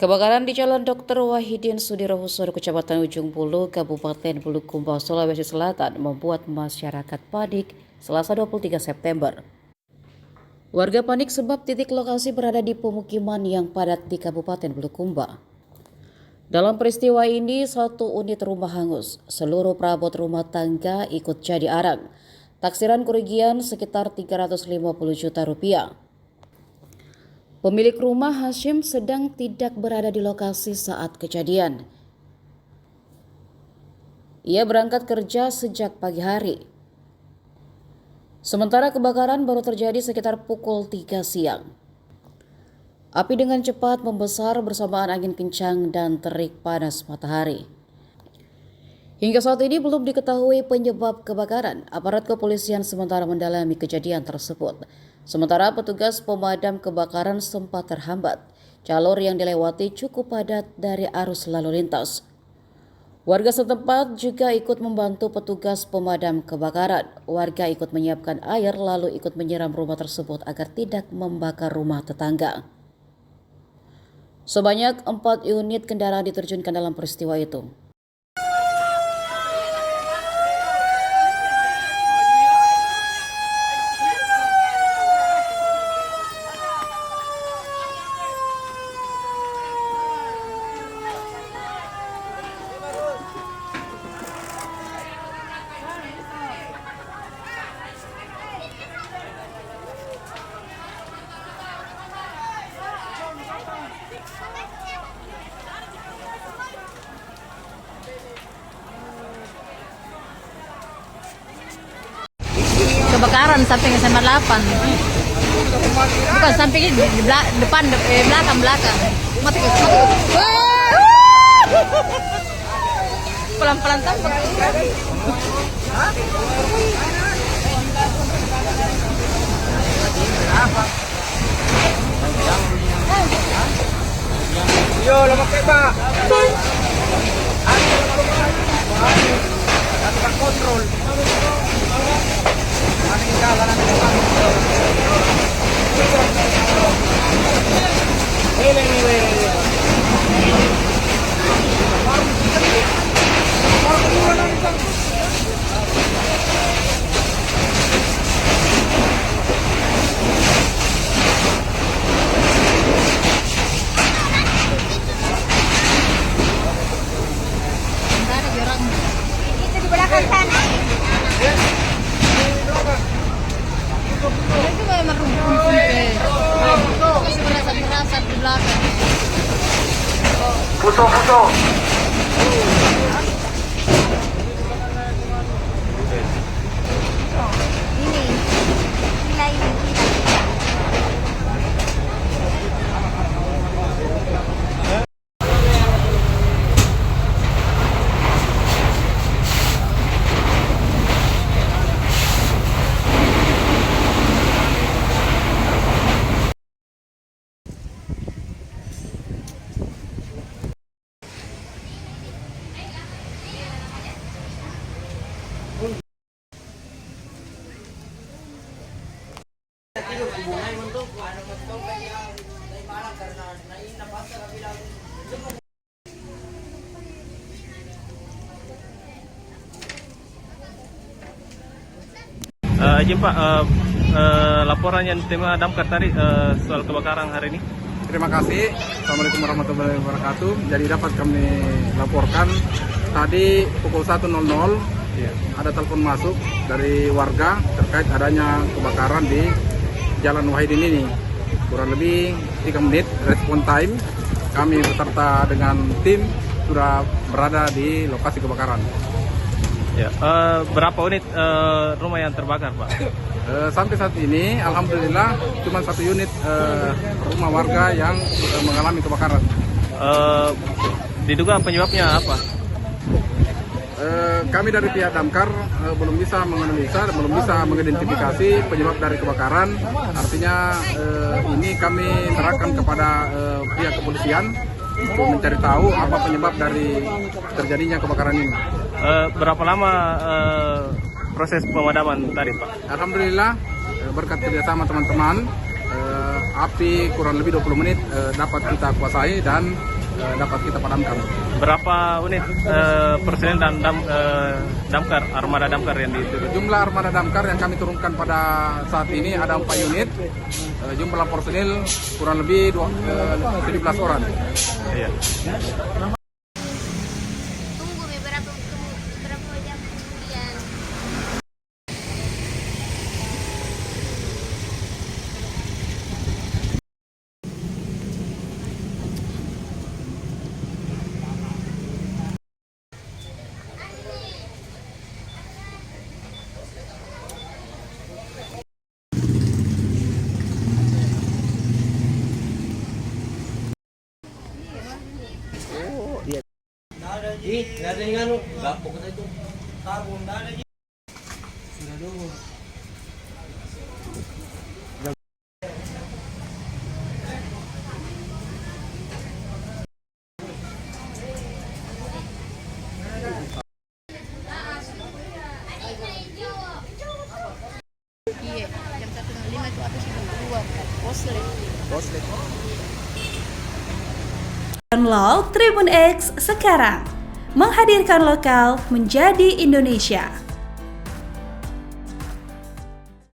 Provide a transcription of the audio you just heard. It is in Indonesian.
Kebakaran di Jalan Dr. Wahidin Sudirohusodo, Kecamatan Ujung Bulu, Kabupaten Bulukumba, Sulawesi Selatan membuat masyarakat panik Selasa 23 September. Warga panik sebab titik lokasi berada di pemukiman yang padat di Kabupaten Bulukumba. Dalam peristiwa ini, satu unit rumah hangus, seluruh perabot rumah tangga ikut jadi arang. Taksiran kerugian sekitar 350 juta rupiah. Pemilik rumah Hashim sedang tidak berada di lokasi saat kejadian. Ia berangkat kerja sejak pagi hari. Sementara kebakaran baru terjadi sekitar pukul 3 siang. Api dengan cepat membesar bersamaan angin kencang dan terik panas matahari. Hingga saat ini belum diketahui penyebab kebakaran. Aparat kepolisian sementara mendalami kejadian tersebut. Sementara petugas pemadam kebakaran sempat terhambat. Jalur yang dilewati cukup padat dari arus lalu lintas. Warga setempat juga ikut membantu petugas pemadam kebakaran. Warga ikut menyiapkan air lalu ikut menyiram rumah tersebut agar tidak membakar rumah tetangga. Sebanyak 4 unit kendaraan diterjunkan dalam peristiwa itu. Kebakaran samping SMA 8. Bukan samping ini, depan, belakang. Mati. Pelan-pelan tampak. Yo, lemak Pak. Ada kontrol. Itu di belakang sana. Itu memang rumput. Masih merasa di belakang. Puso. Izin Pak, laporan yang diterima damkar tadi soal kebakaran hari ini. Terima kasih. Assalamualaikum warahmatullahi wabarakatuh. Jadi dapat kami laporkan tadi pukul 1.00 ada telepon masuk dari warga terkait adanya kebakaran di Jalan Wahidin ini. Kurang lebih 3 menit respon time. Kami beserta dengan tim sudah berada di lokasi kebakaran. Ya, berapa unit rumah yang terbakar, Pak? Sampai saat ini, alhamdulillah cuma 1 unit rumah warga yang mengalami kebakaran. Diduga penyebabnya apa? Kami dari pihak damkar belum bisa menganalisa dan belum bisa mengidentifikasi penyebab dari kebakaran. Artinya ini kami serahkan kepada pihak kepolisian untuk mencari tahu apa penyebab dari terjadinya kebakaran ini. Berapa lama proses pemadaman tadi, Pak? Alhamdulillah berkat kerjasama teman-teman, api kurang lebih 20 menit dapat kita kuasai dan dapat kita padamkan. Berapa unit personel dan damkar, armada damkar yang diturunkan? Jumlah armada damkar yang kami turunkan pada saat ini ada 4 unit. Jumlah personil kurang lebih 17 orang. Iya. Tunggu beberapa jam kemudian. Iya, jam 1.05 itu aku sudah keluar kan. Poslet. Download Tribun X sekarang, menghadirkan lokal menjadi Indonesia.